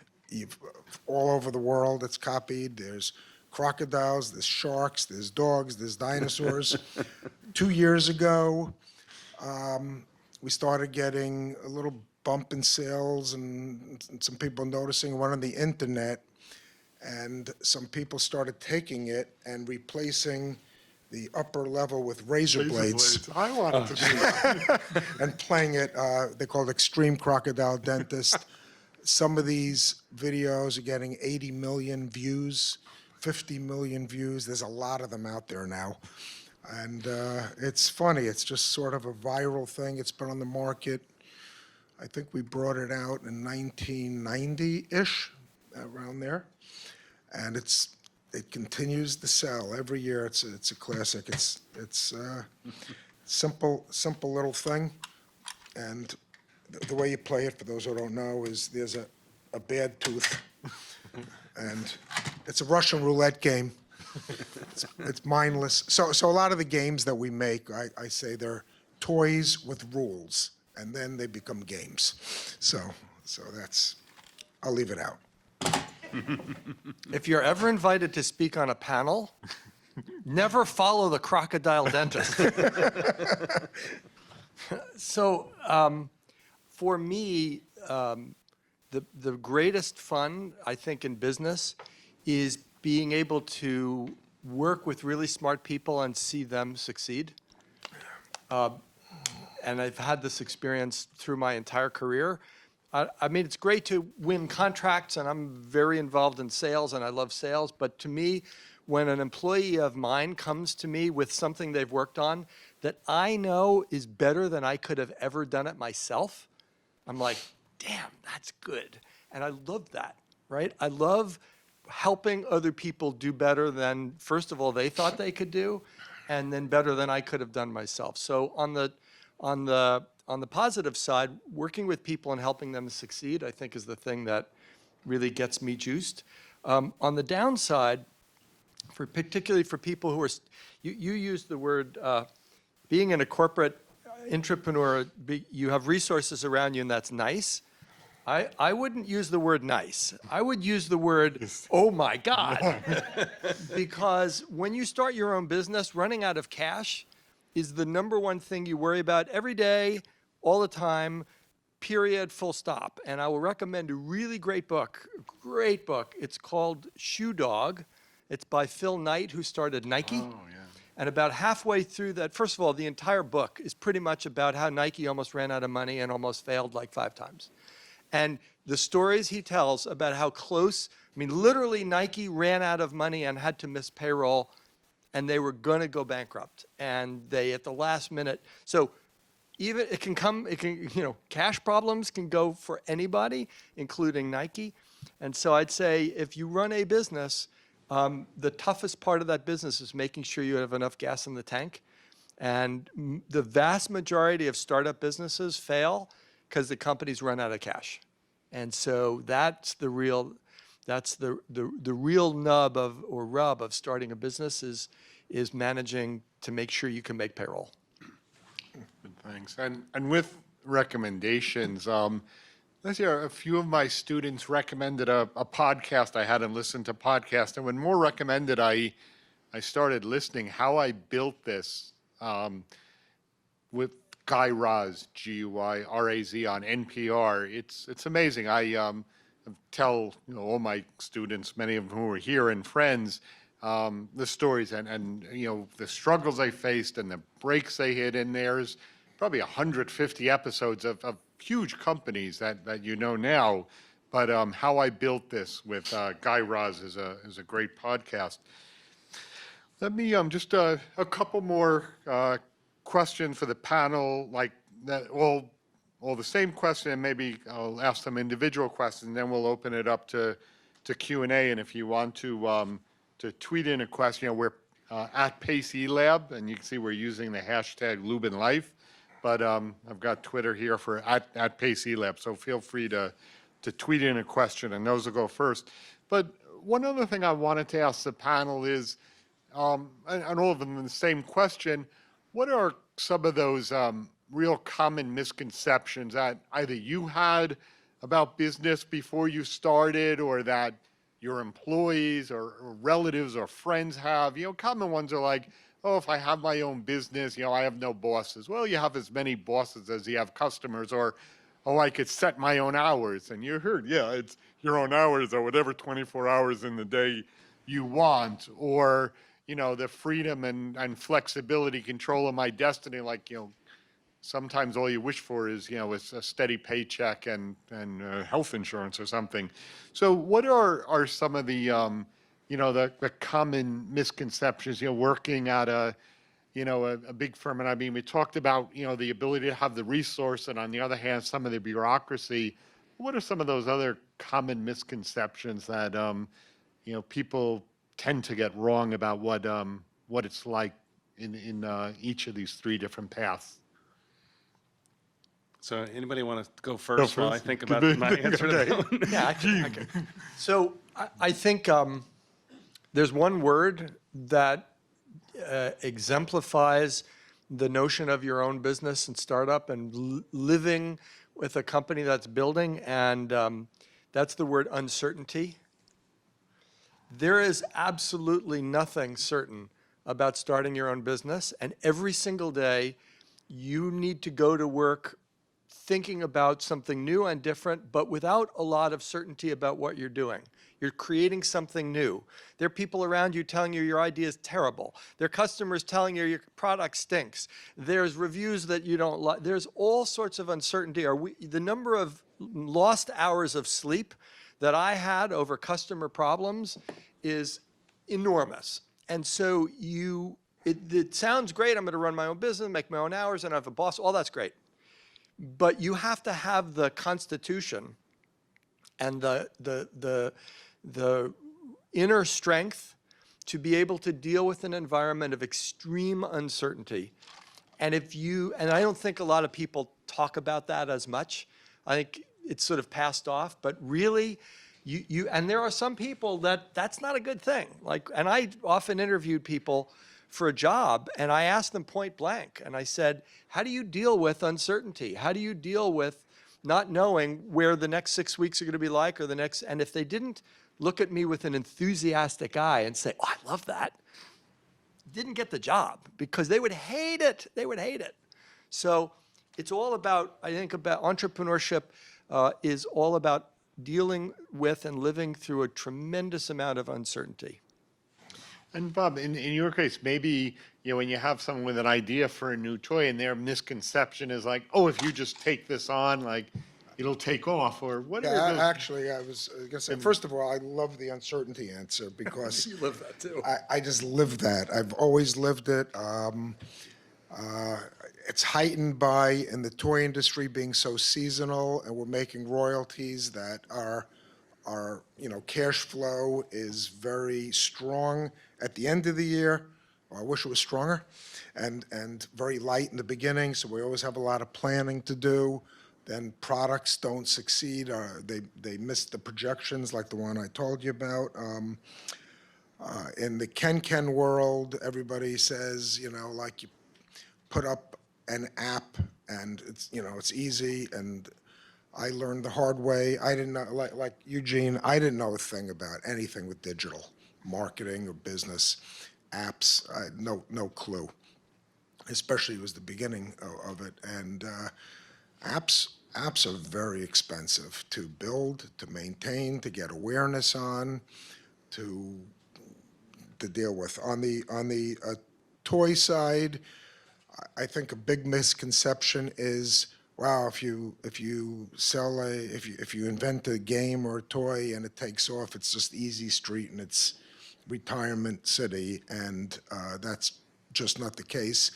C: all over the world. It's copied. There's crocodiles, there's sharks, there's dogs, there's dinosaurs. 2 years ago, we started getting a little bump in sales and some people noticing one on the internet, and some people started taking it and replacing the upper level with razor blades
A: I wanted to do that.
C: and playing it. They called Extreme Crocodile Dentist. Some of these videos are getting 80 million views, 50 million views. There's a lot of them out there now. And it's funny. It's just sort of a viral thing. It's been on the market. I think we brought it out in 1990-ish, around there. And it continues to sell every year. It's a classic. It's simple little thing. And the way you play it, for those who don't know, is there's a bad tooth, and it's a Russian roulette game. It's mindless. So a lot of the games that we make, I say they're toys with rules, and then they become games. So that's, I'll leave it out.
B: If you're ever invited to speak on a panel, never follow the crocodile dentist. So for me, the greatest fun, I think, in business is being able to work with really smart people and see them succeed. And I've had this experience through my entire career. I mean, it's great to win contracts, and I'm very involved in sales, and I love sales. But to me, when an employee of mine comes to me with something they've worked on that I know is better than I could have ever done it myself, I'm like, damn, that's good. And I love that, right? I love helping other people do better than, first of all, they thought they could do, and then better than I could have done myself. So on the positive side, working with people and helping them succeed, I think is the thing that really gets me juiced. On the downside, particularly for people who are, you used the word, being in a corporate entrepreneur, you have resources around you and that's nice. I wouldn't use the word nice. I would use the word, oh my God. Because when you start your own business, running out of cash is the number one thing you worry about every day, all the time, period, full stop. And I will recommend a really great book. It's called Shoe Dog. It's by Phil Knight, who started Nike. Oh, yeah. And about halfway through that, first of all, the entire book is pretty much about how Nike almost ran out of money and almost failed like 5 times. And the stories he tells about how close, I mean, literally Nike ran out of money and had to miss payroll, and they were going to go bankrupt. And they, at the last minute, so even cash problems can go for anybody, including Nike. And so I'd say if you run a business, the toughest part of that business is making sure you have enough gas in the tank. And the vast majority of startup businesses fail because the companies run out of cash. And so that's the real nub of, or rub of starting a business is managing to make sure you can make payroll.
A: Good, thanks. And with recommendations, let's hear, a few of my students recommended a podcast. I had them listen to podcasts, and when more recommended, I started listening. How I Built This, with Guy Raz, G-U-Y-R-A-Z on NPR. It's amazing. I tell all my students, many of whom are here and friends, the stories and the struggles they faced and the breaks they hit. And there's probably 150 episodes of huge companies that you know now. But How I Built This with Guy Raz is a great podcast. Let me just a couple more question for the panel, like that, all the same question, and maybe I'll ask some individual questions, and then we'll open it up to Q&A. And if you want to tweet in a question, we're at Pace eLab, and you can see we're using the hashtag #LubinLife. But I've got Twitter here for at Pace eLab, so feel free to tweet in a question, and those will go first. But one other thing I wanted to ask the panel is, and all of them the same question, what are some of those real common misconceptions that either you had about business before you started, or that your employees or relatives or friends have? Common ones are like, oh, if I have my own business, I have no bosses. Well, you have as many bosses as you have customers. Or, oh, I could set my own hours. And you heard, yeah, it's your own hours, or whatever 24 hours in the day you want. Or, the freedom and flexibility, control of my destiny, like, sometimes all you wish for is, it's a steady paycheck and health insurance or something. So what are some of the, the common misconceptions, working at a big firm? And I mean, we talked about, the ability to have the resource, and on the other hand, some of the bureaucracy. What are some of those other common misconceptions that, people tend to get wrong about what it's like in each of these 3 different paths?
D: So anybody want to go first while I think about my answer to
A: Okay.
D: that one?
B: Yeah, I can. So I think there's one word that exemplifies the notion of your own business and startup and living with a company that's building, and that's the word uncertainty. There is absolutely nothing certain about starting your own business, and every single day you need to go to work thinking about something new and different, but without a lot of certainty about what you're doing. You're creating something new. There are people around you telling you your idea is terrible. There are customers telling you your product stinks. There's reviews that you don't like. There's all sorts of uncertainty. The number of lost hours of sleep that I had over customer problems is enormous. And so you it sounds great. I'm going to run my own business, make my own hours, and I have a boss. All that's great. But you have to have the constitution and the inner strength to be able to deal with an environment of extreme uncertainty. And I don't think a lot of people talk about that as much. I think it's sort of passed off, but really, and there are some people that's not a good thing. And I often interviewed people for a job, and I asked them point blank, and I said, how do you deal with uncertainty? How do you deal with not knowing where the next 6 weeks are going to be like, and if they didn't look at me with an enthusiastic eye and say, oh, I love that, didn't get the job, because they would hate it. They would hate it. So it's all about, I think about entrepreneurship is all about dealing with and living through a tremendous amount of uncertainty.
A: And Bob, in your case, maybe, when you have someone with an idea for a new toy and their misconception is like, oh, if you just take this on, like, it'll take off, or whatever.
C: Yeah, actually, I was going to say, first of all, I love the uncertainty answer because
B: You live that too.
C: I just live that. I've always lived it. It's heightened by, in the toy industry, being so seasonal, and we're making royalties that are cash flow is very strong at the end of the year. I wish it was stronger, and very light in the beginning, so we always have a lot of planning to do. Then products don't succeed, or they miss the projections, like the one I told you about. In the Ken world, everybody says, like, you put up an app and it's easy, and I learned the hard way. I didn't know, like Eugene, I didn't know a thing about anything with digital marketing or business apps. I had no clue, especially it was the beginning of it. And apps are very expensive to build, to maintain, to get awareness on, to deal with. On the toy side, I think a big misconception is, wow, if you invent a game or a toy and it takes off, it's just easy street and it's retirement city, and that's just not the case.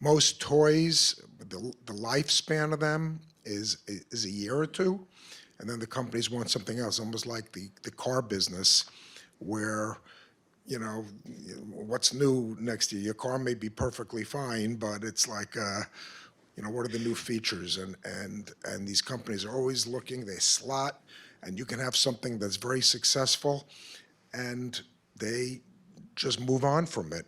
C: Most toys, the lifespan of them is a year or two, and then the companies want something else, almost like the car business, where what's new next year? Your car may be perfectly fine, but it's like, what are the new features? And these companies are always looking, they slot, and you can have something that's very successful, and they just move on from it.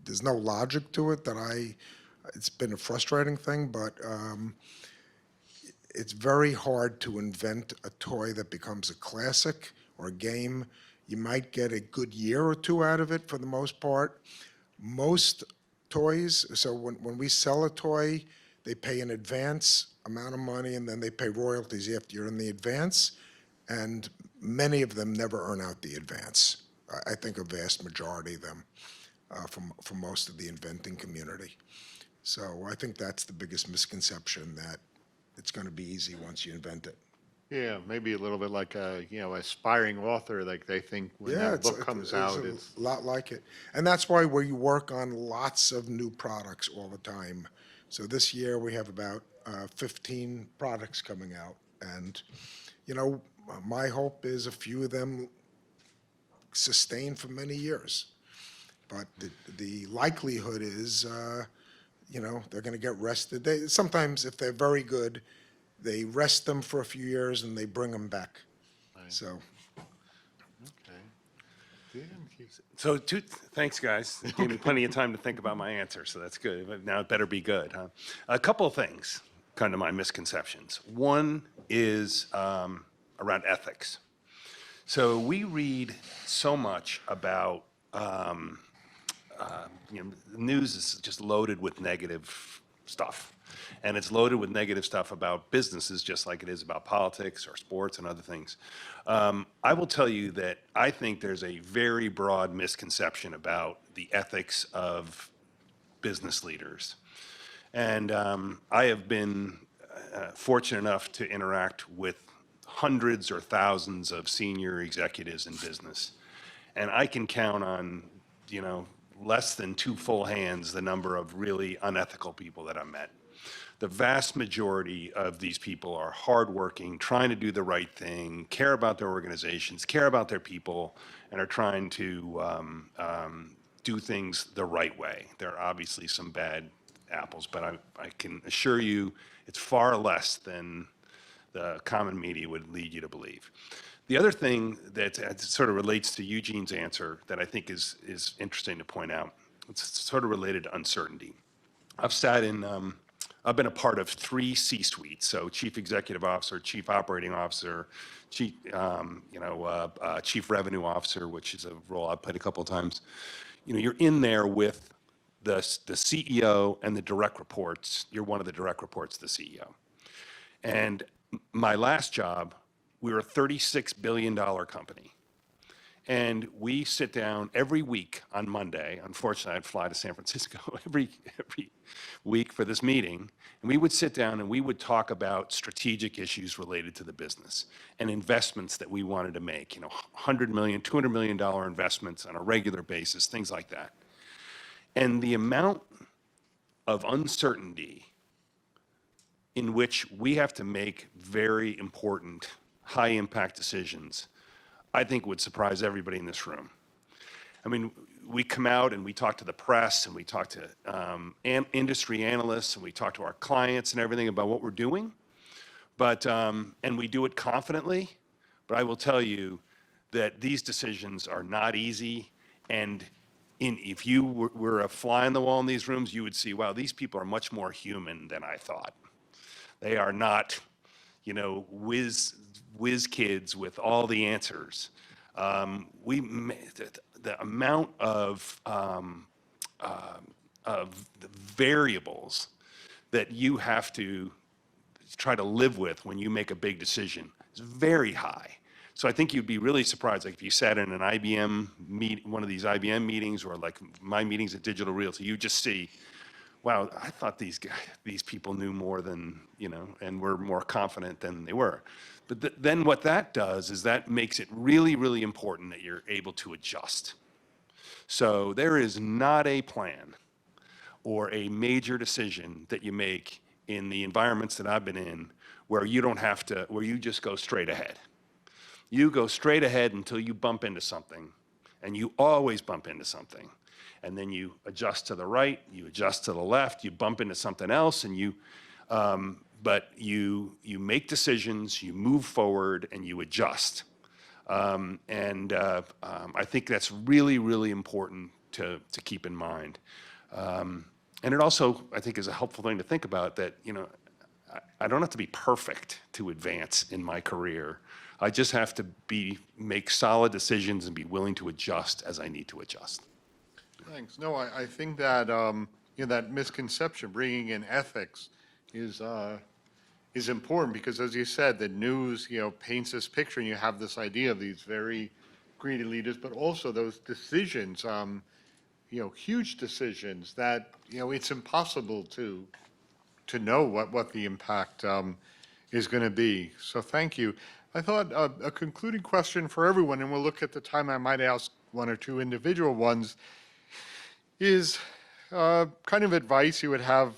C: There's no logic to it it's been a frustrating thing, but it's very hard to invent a toy that becomes a classic or a game. You might get a good year or two out of it for the most part. Most toys, so when we sell a toy, they pay an advance amount of money, and then they pay royalties after you're in the advance, and many of them never earn out the advance. I think a vast majority of them from most of the inventing community. So I think that's the biggest misconception, that it's going to be easy once you invent it.
A: Yeah, maybe a little bit like a, aspiring author, like they think when that book comes out, it's
C: a lot like it. And that's why we work on lots of new products all the time. So this year we have about 15 products coming out. And, my hope is a few of them sustain for many years. But the likelihood is, they're going to get rested. Sometimes, if they're very good, they rest them for a few years and they bring them back. So.
A: okay.
D: So thanks, guys. It gave me plenty of time to think about my answer, so that's good. But now it better be good, huh? A couple of things come to my misconceptions. One is around ethics. So we read so much about, the news is just loaded with negative stuff. And it's loaded with negative stuff about businesses, just like it is about politics or sports and other things. I will tell you that I think there's a very broad misconception about the ethics of business leaders. And I have been fortunate enough to interact with hundreds or thousands of senior executives in business. And I can count on, less than 2 full hands the number of really unethical people that I've met. The vast majority of these people are hardworking, trying to do the right thing, care about their organizations, care about their people, and are trying to do things the right way. There are obviously some bad apples, but I can assure you it's far less than the common media would lead you to believe. The other thing that sort of relates to Eugene's answer that I think is interesting to point out, it's sort of related to uncertainty. I've been a part of 3 C-suites, so chief executive officer, chief operating officer, chief revenue officer, which is a role I've played a couple of times. You're in there with the CEO and the direct reports. You're one of the direct reports to the CEO. And my last job, we were a $36 billion company. And we sit down every week on Monday. Unfortunately, I'd fly to San Francisco every week for this meeting. And we would sit down and we would talk about strategic issues related to the business and investments that we wanted to make, $100 million, $200 million investments on a regular basis, things like that. And the amount of uncertainty in which we have to make very important, high-impact decisions, I think would surprise everybody in this room. I mean, we come out and we talk to the press and we talk to industry analysts and we talk to our clients and everything about what we're doing, and we do it confidently, but I will tell you that these decisions are not easy, and if you were a fly on the wall in these rooms, you would see, wow, these people are much more human than I thought. They are not, whiz kids with all the answers. The amount of the variables that you have to try to live with when you make a big decision is very high. So I think you'd be really surprised, like if you sat in an one of these IBM meetings, or like my meetings at Digital Realty, you just see, wow, I thought these people knew more than, and were more confident than they were. But then what that does is that makes it really, really important that you're able to adjust. So there is not a plan or a major decision that you make in the environments that I've been in where you just go straight ahead. You go straight ahead until you bump into something, and you always bump into something. And then you adjust to the right, you adjust to the left, you bump into something else, and but you make decisions, you move forward, and you adjust. I think that's really, really important to keep in mind. And it also, I think, is a helpful thing to think about that, I don't have to be perfect to advance in my career. I just have to make solid decisions and be willing to adjust as I need to adjust.
A: Thanks. No, I think that, that misconception, bringing in ethics, is important because, as you said, the news, paints this picture, and you have this idea of these very greedy leaders, but also those decisions, huge decisions that, it's impossible to know what the impact is going to be. So thank you. I thought a concluding question for everyone, and we'll look at the time. I might ask 1 or 2 individual ones, is kind of advice you would have,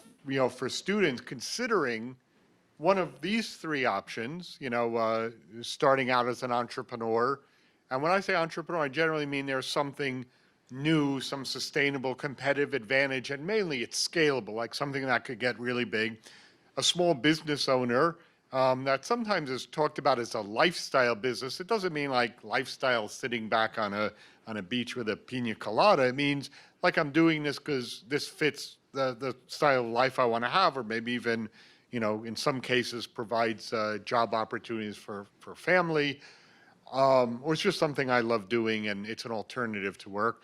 A: for students considering one of these 3 options, starting out as an entrepreneur. And when I say entrepreneur, I generally mean there's something new, some sustainable competitive advantage, and mainly it's scalable, like something that could get really big. A small business owner that sometimes is talked about as a lifestyle business. It doesn't mean like lifestyle sitting back on a beach with a pina colada. It means like I'm doing this because this fits the style of life I want to have, or maybe even, in some cases provides job opportunities for family, or it's just something I love doing and it's an alternative to work.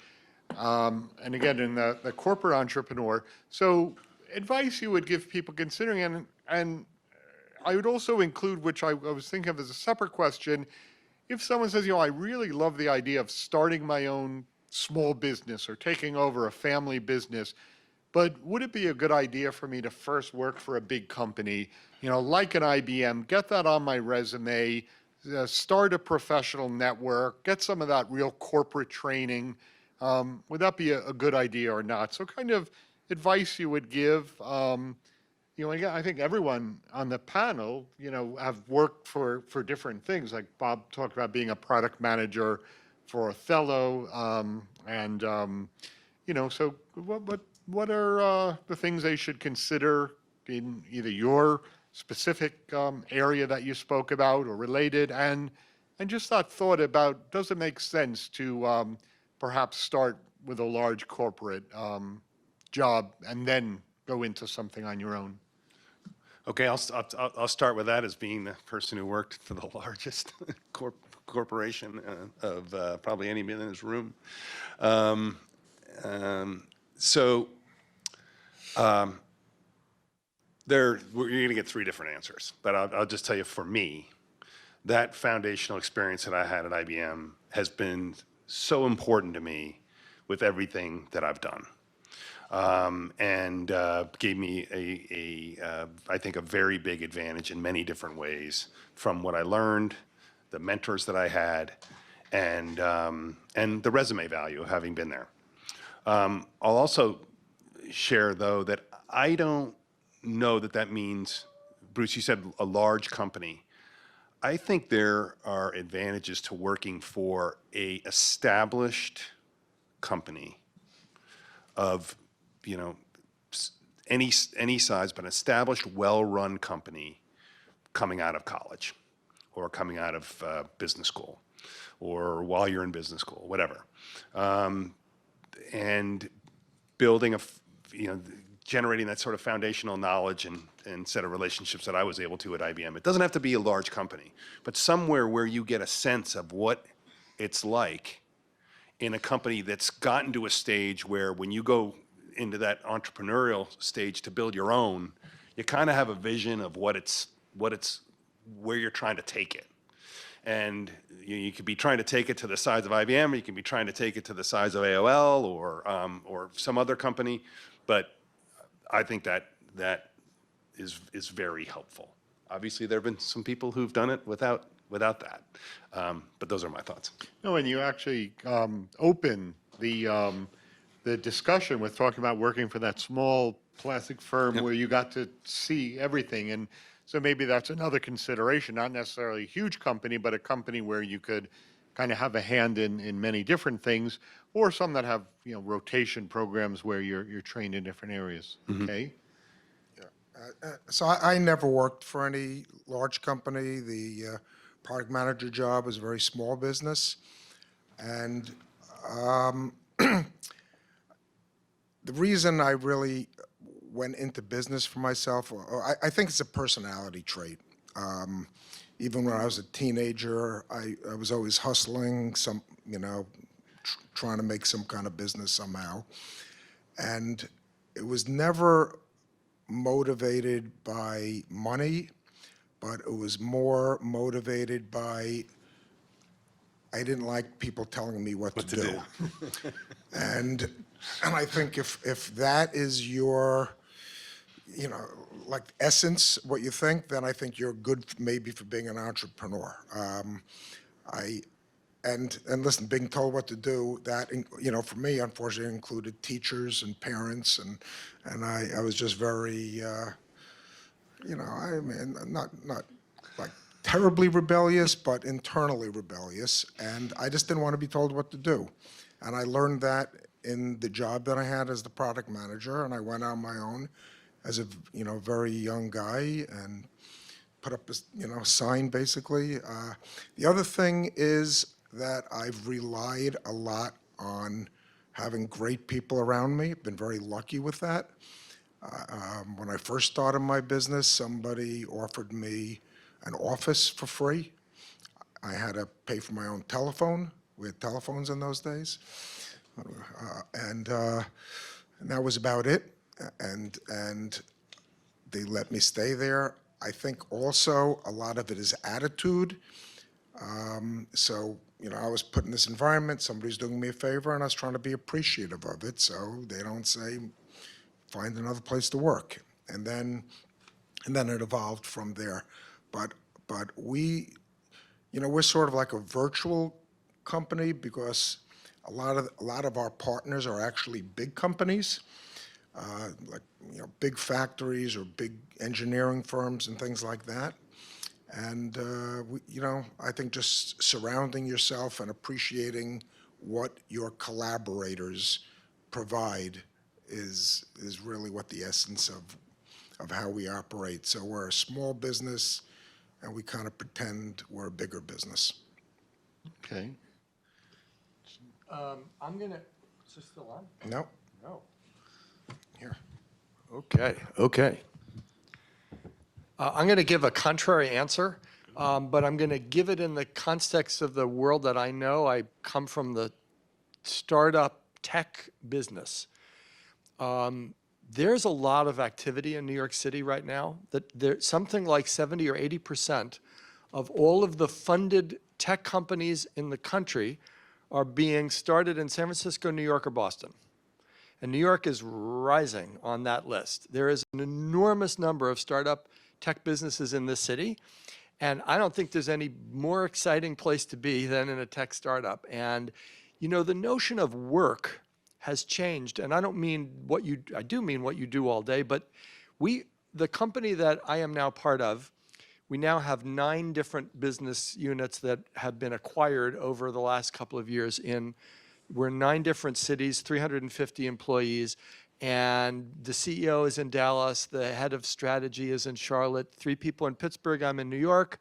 A: And again, in the corporate entrepreneur. So advice you would give people considering, and I would also include, which I was thinking of as a separate question, if someone says, I really love the idea of starting my own small business or taking over a family business, but would it be a good idea for me to first work for a big company, like an IBM, get that on my resume, start a professional network, get some of that real corporate training. Would that be a good idea or not? So kind of advice you would give. Again, I think everyone on the panel, have worked for different things. Like Bob talked about being a product manager for Othello. So what are the things they should consider in either your specific area that you spoke about or related, and just that thought about, does it make sense to perhaps start with a large corporate job and then go into something on your own?
D: Okay, I'll start with that as being the person who worked for the largest corporation of probably any in this room. You're going to get three different answers, but I'll just tell you, for me, that foundational experience that I had at IBM has been so important to me with everything that I've done. And gave me I think, a very big advantage in many different ways, from what I learned, the mentors that I had, and the resume value of having been there. I'll also share, though, that I don't know that means, Bruce, you said a large company. I think there are advantages to working for a established company of any size, but an established, well-run company coming out of college or coming out of business school or while you're in business school, whatever. And building generating that sort of foundational knowledge and set of relationships that I was able to at IBM. It doesn't have to be a large company, but somewhere where you get a sense of what it's like in a company that's gotten to a stage where, when you go into that entrepreneurial stage to build your own, you kind of have a vision of where you're trying to take it. And you could be trying to take it to the size of IBM, or you can be trying to take it to the size of AOL or some other company. But I think that is very helpful. Obviously, there have been some people who've done it without that. But those are my thoughts.
A: No, and you actually open the discussion with talking about working for that small plastic firm where you got to see everything. And so maybe that's another consideration, not necessarily a huge company, but a company where you could kind of have a hand in many different things, or some that have, rotation programs where you're trained in different areas. Okay?
C: So I never worked for any large company. The product manager job was a very small business. And the reason I really went into business for myself, I think it's a personality trait. Even when I was a teenager, I was always hustling, trying to make some kind of business somehow. And it was never motivated by money, but it was more motivated by, I didn't like people telling me what to do. And I think if that is your, like essence, what you think, then I think you're good maybe for being an entrepreneur. And listen, being told what to do, that, for me, unfortunately, included teachers and parents, and I was just very, not like terribly rebellious, but internally rebellious, and I just didn't want to be told what to do. And I learned that in the job that I had as the product manager, and I went on my own as a very young guy and put up a sign, basically. The other thing is that I've relied a lot on having great people around me. I've been very lucky with that. When I first started my business, somebody offered me an office for free. I had to pay for my own telephone. We had telephones in those days. And that was about it. And they let me stay there. I think also a lot of it is attitude. So, I was put in this environment, somebody's doing me a favor, and I was trying to be appreciative of it, so they don't say, find another place to work. And then it evolved from there. But we, we're sort of like a virtual company because a lot of our partners are actually big companies, like, big factories or big engineering firms and things like that. And, I think just surrounding yourself and appreciating what your collaborators provide is really what the essence of how we operate. So we're a small business, and we kind of pretend we're a bigger business.
A: Okay.
B: I'm going to, is this still on?
C: No?
B: No.
C: Here.
B: Okay. I'm going to give a contrary answer, but I'm going to give it in the context of the world that I know. I come from the startup tech business. There's a lot of activity in New York City right now. There's something like 70 or 80% of all of the funded tech companies in the country are being started in San Francisco, New York, or Boston. And New York is rising on that list. There is an enormous number of startup tech businesses in this city. And I don't think there's any more exciting place to be than in a tech startup. And, the notion of work has changed. And I don't mean I do mean what you do all day, but the company that I am now part of, we now have 9 different business units that have been acquired over the last couple of years we're in 9 different cities, 350 employees, and the CEO is in Dallas, the head of strategy is in Charlotte, 3 people in Pittsburgh, I'm in New York.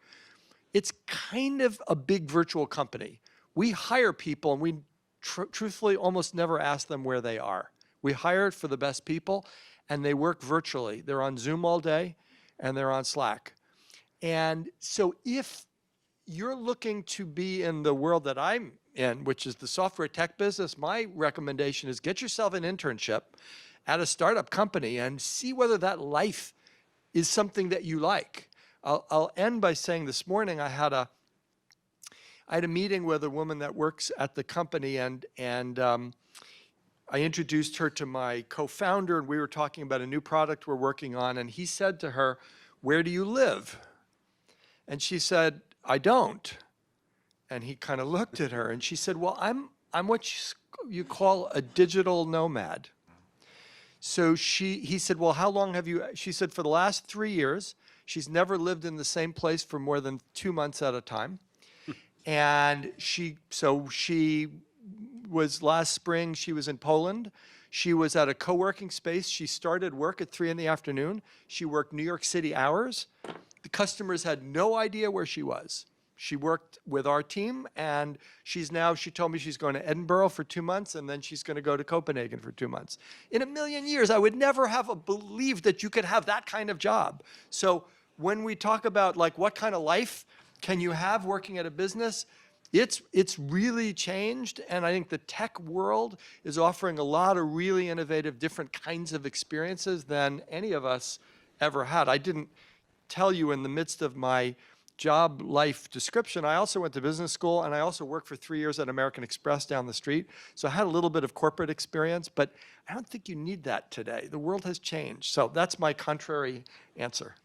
B: It's kind of a big virtual company. We hire people, and we truthfully almost never ask them where they are. We hire for the best people, and they work virtually. They're on Zoom all day, and they're on Slack. And so if you're looking to be in the world that I'm in, which is the software tech business, my recommendation is get yourself an internship at a startup company and see whether that life is something that you like. I'll end by saying this morning I had a meeting with a woman that works at the company, and I introduced her to my co-founder, and we were talking about a new product we're working on, and he said to her, "Where do you live?" And she said, "I don't." And he kind of looked at her, and she said, "Well, I'm what you call a digital nomad." So he said, "Well, how long have you?" She said, "For the last 3 years, she's never lived in the same place for more than 2 months at a time." And she was last spring, she was in Poland. She was at a co-working space. She started work at 3 in the afternoon. She worked New York City hours. The customers had no idea where she was. She worked with our team, and she told me she's going to Edinburgh for 2 months, and then she's going to go to Copenhagen for 2 months. In a million years, I would never have believed that you could have that kind of job. So when we talk about like what kind of life can you have working at a business, it's really changed, and I think the tech world is offering a lot of really innovative, different kinds of experiences than any of us ever had. I didn't tell you in the midst of my job life description, I also went to business school, and I also worked for 3 years at American Express down the street. So I had a little bit of corporate experience, but I don't think you need that today. The world has changed. So that's my contrary answer.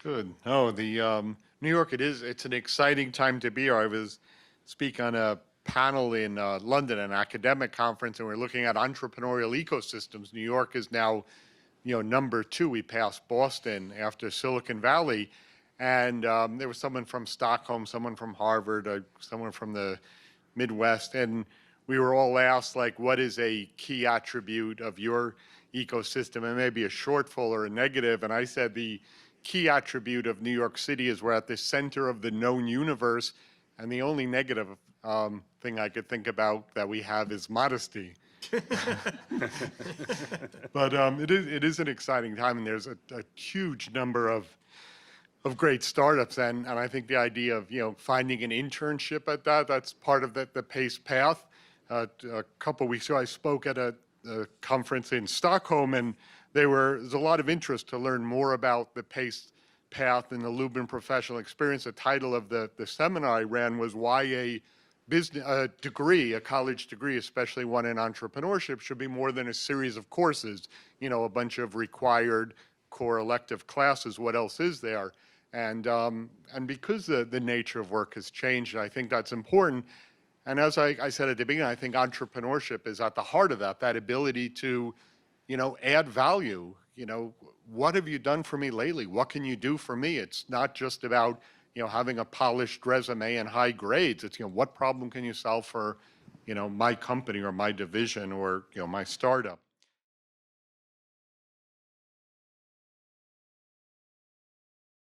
A: Good. Oh, New York, it's an exciting time to be here. I was speaking on a panel in London, an academic conference, and we're looking at entrepreneurial ecosystems. New York is now, number 2. We passed Boston after Silicon Valley. And there was someone from Stockholm, someone from Harvard, someone from the Midwest, and we were all asked, like, what is a key attribute of your ecosystem, and maybe a shortfall or a negative, and I said the key attribute of New York City is we're at the center of the known universe, and the only negative thing I could think about that we have is modesty. But it is an exciting time, and there's a huge number of great startups, and I think the idea of finding an internship at that's part of the PACE path. A couple weeks ago, I spoke at a conference in Stockholm, and there's a lot of interest to learn more about the PACE path and the Lubin professional experience. The title of the seminar I ran was "Why a college degree, especially one in entrepreneurship, should be more than a series of courses, a bunch of required core elective classes. What else is there?" And because the nature of work has changed, I think that's important. And as I said at the beginning, I think entrepreneurship is at the heart of that ability to, add value. What have you done for me lately? What can you do for me? It's not just about, having a polished resume and high grades. It's, what problem can you solve for, my company or my division or, my startup?